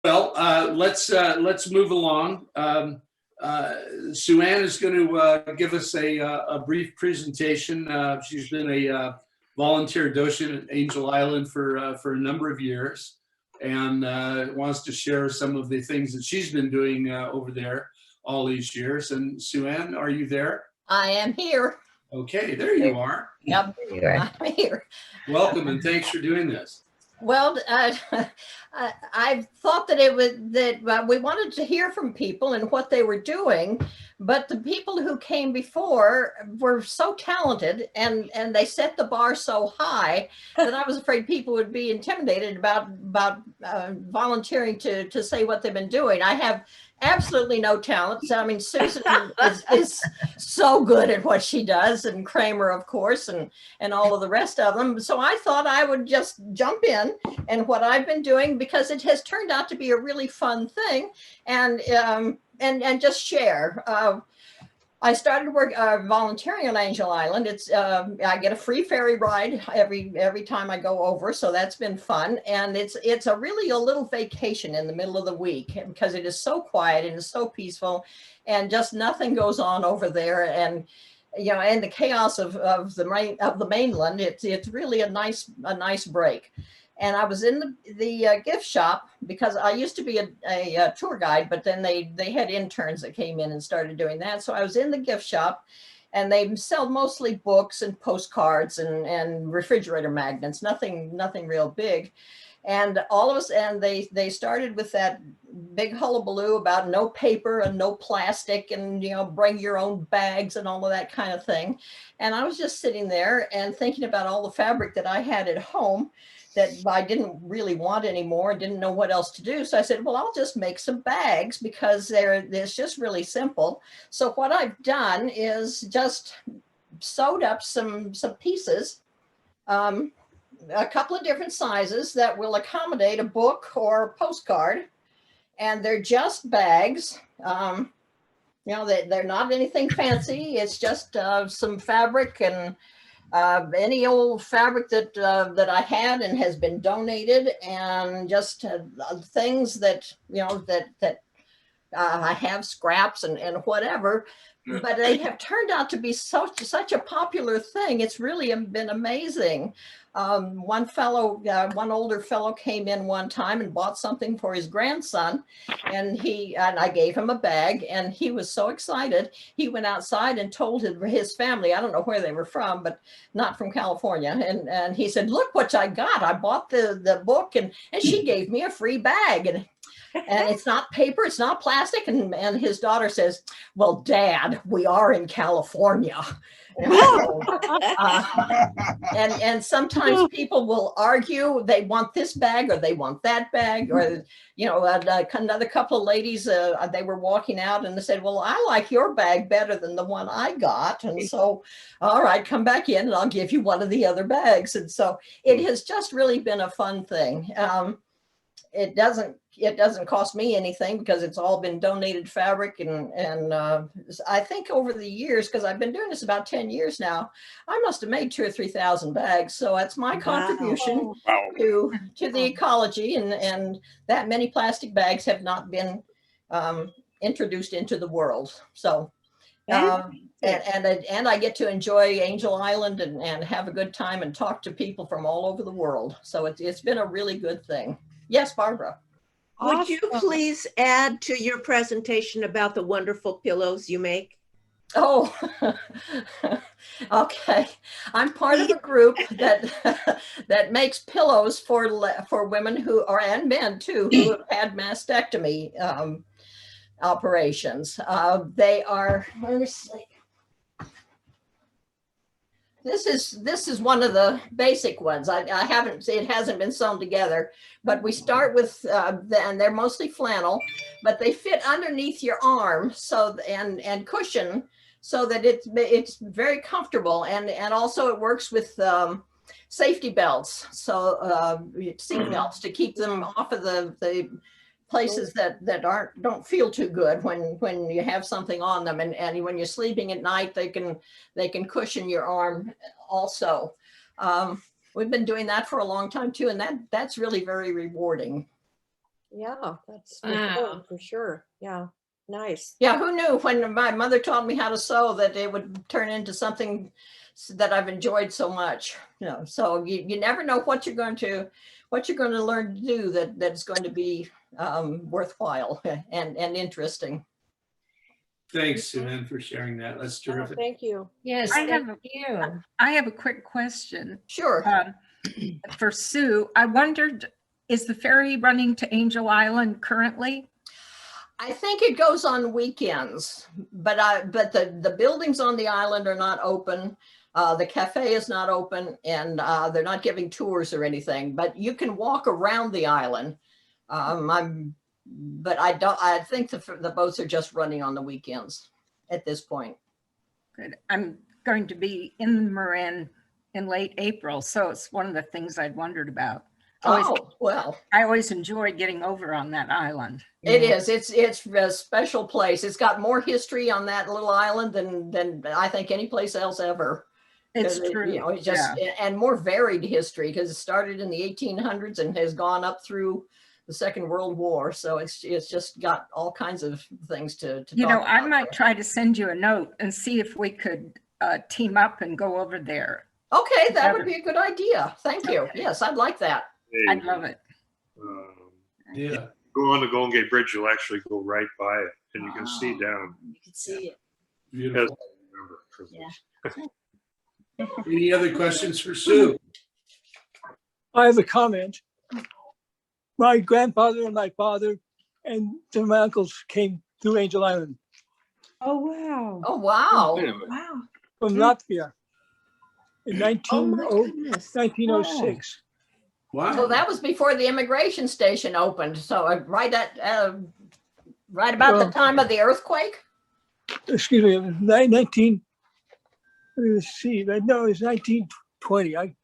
Well, let's move along. Sue Ann is going to give us a brief presentation. She's been a volunteer docent at Angel Island for a number of years, and wants to share some of the things that she's been doing over there all these years. And Sue Ann, are you there? I am here. Okay, there you are. Yep, I'm here. Welcome, and thanks for doing this. Well, I thought that we wanted to hear from people and what they were doing, but the people who came before were so talented and they set the bar so high that I was afraid people would be intimidated about volunteering to say what they've been doing. I have absolutely no talent. So, I mean, Susan is so good at what she does, and Kramer, of course, and all of the rest of them. So I thought I would just jump in and what I've been doing, because it has turned out to be a really fun thing, and just share. I started volunteering on Angel Island. It's I get a free ferry ride every time I go over, so that's been fun. And it's a little vacation in the middle of the week, because it is so quiet and it's so peaceful, and just nothing goes on over there. And and the chaos of the mainland, it's really a nice break. And I was in the gift shop, because I used to be a tour guide, but then they had interns that came in and started doing that. So I was in the gift shop, and they sell mostly books and postcards and refrigerator magnets, nothing real big. And all of us, and they started with that big hullabaloo about no paper and no plastic, and bring your own bags and all of that kind of thing. And I was just sitting there and thinking about all the fabric that I had at home that I didn't really want anymore, didn't know what else to do. So I said, well, I'll just make some bags, because it's just really simple. So what I've done is just sewed up some pieces, a couple of different sizes that will accommodate a book or a postcard. And they're just bags. They're not anything fancy. It's just some fabric and any old fabric that I had and has been donated, and just things that I have, scraps and whatever. But they have turned out to be such a popular thing. It's really been amazing. One older fellow came in one time and bought something for his grandson, and I gave him a bag, and he was so excited. He went outside and told his family, I don't know where they were from, but not from California. And he said, look what I got. I bought the book, and she gave me a free bag. And it's not paper, it's not plastic. And his daughter says, well, Dad, we are in California. And sometimes people will argue, they want this bag or they want that bag, or another couple of ladies, they were walking out and they said, well, I like your bag better than the one I got, and so all right, come back in and I'll give you one of the other bags. And so it has just really been a fun thing. It doesn't cost me anything, because it's all been donated fabric, and I think over the years, because I've been doing this about 10 years now, I must have made 2,000 or 3,000 bags. So that's my contribution to the ecology, and that many plastic bags have not been introduced into the world. So and I get to enjoy Angel Island and have a good time and talk to people from all over the world. So it's been a really good thing. Yes, Barbara. Would you please add to your presentation about the wonderful pillows you make? Oh, okay. I'm part of a group that makes pillows for women and men too, who have had mastectomy operations. They are, let me see. This is one of the basic ones. it hasn't been sewn together, but we start with, and they're mostly flannel, but they fit underneath your arm, and cushion, so that it's very comfortable, and also it works with safety belts, so seat belts to keep them off of the places that don't feel too good when you have something on them, and when you're sleeping at night, they can cushion your arm also. We've been doing that for a long time too, and that's really very rewarding. Yeah, that's Wow. for sure. Yeah, nice. Yeah, who knew when my mother taught me how to sew that it would turn into something that I've enjoyed so much. So you never know what you're going to learn to do that's going to be worthwhile and interesting. Thanks, Sue Ann, for sharing that. That's Oh, terrific. thank you. Yes, I thank have you. I have a quick question Sure. for Sue. I wondered, is the ferry running to Angel Island currently? I think it goes on weekends, but the buildings on the island are not open. The cafe is not open, and they're not giving tours or anything. But you can walk around the island. But I think the boats are just running on the weekends at this point. Good. I'm going to be in Marin in late April, so it's one of the things I'd wondered about. Oh, well, I always enjoy getting over on that island. it is. It's a special place. It's got more history on that little island than I think any place else ever. It's 'Cause true. it's just, and more varied history because it started in the 1800s and has gone up through the Second World War. So it's just got all kinds of things to You talk know, I about might there. try to send you a note and see if we could team up and go over there. Okay, that would be a good idea. Thank you. Okay. Yes, I'd like that. I'd love it. Yeah. Go on the Golden Gate Bridge, you'll actually go right by it, and you can see down. You can see it. Beautiful. Remember, Any other questions for Sue? I have a comment. My grandfather and my father and some of my uncles came through Angel Island Oh, wow. Oh, wow. Wow. from Latvia in Oh, my goodness. 1906. Wow. So that was before the immigration station opened. So right about the Well- time of the earthquake. Excuse me, it was 19, let's see, no, it was 1920.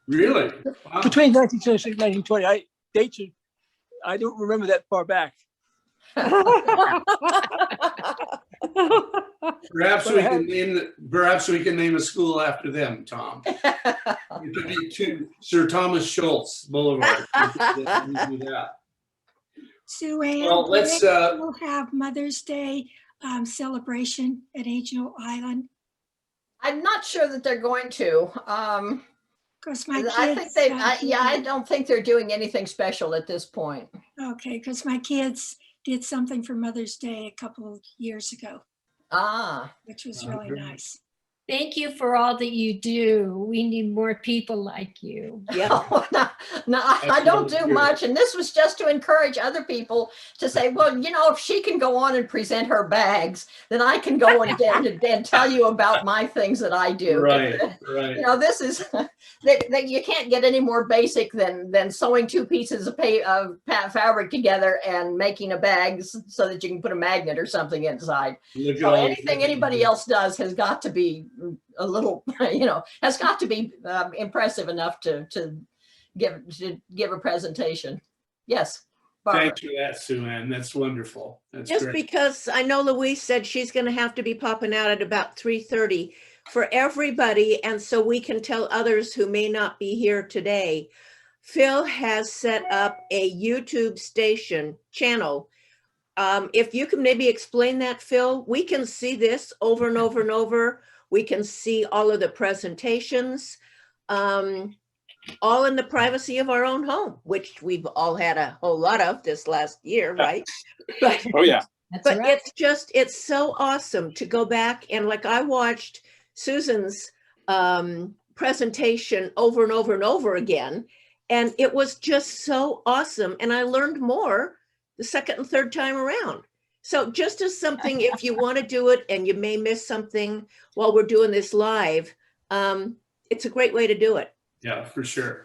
Really? Wow. Between 1926 and 1920, dates I don't remember that far back. Perhaps we can name a school after them, Tom. It could be to Sir Thomas Schultz Boulevard. We can do that. Sue Ann, Well, let's, we'll have Mother's Day celebration at Angel Island. I'm not sure that they're going to. Because my I kids. think I don't think they're doing anything special at this point. Okay, because my kids did something for Mother's Day a couple of years ago, Ah, which was really Okay. nice. Thank you for all that you do. We need more people like you. Yeah. no, I don't That's do really much. And this was just to encourage other people to say, well, if she can go on and present her bags, then I can go and tell you about my things that I do. right, right. This is that you can't get any more basic than sewing two pieces of fabric together and making a bag so that you can put a magnet or something inside. Look at So all the anything different- anybody else does has got to be a little, has got to be impressive enough to give a presentation. Yes, Barbara. Thanks for that, Sue Ann. That's wonderful. That's Just great. because I know Louise said she's going to have to be popping out at about 3:30 for everybody, and so we can tell others who may not be here today. Phil has set up a YouTube channel. If you can maybe explain that, Phil, we can see this over and over and over. We can see all of the presentations, all in the privacy of our own home, which we've all had a whole lot of this last year, right? But Oh, yeah. That's but right. it's so awesome to go back and like I watched Susan's presentation over and over and over again, and it was just so awesome. And I learned more the second and third time around. So just as something, if you want to do it and you may miss something while we're doing this live, it's a great way to do it. Yeah, for sure.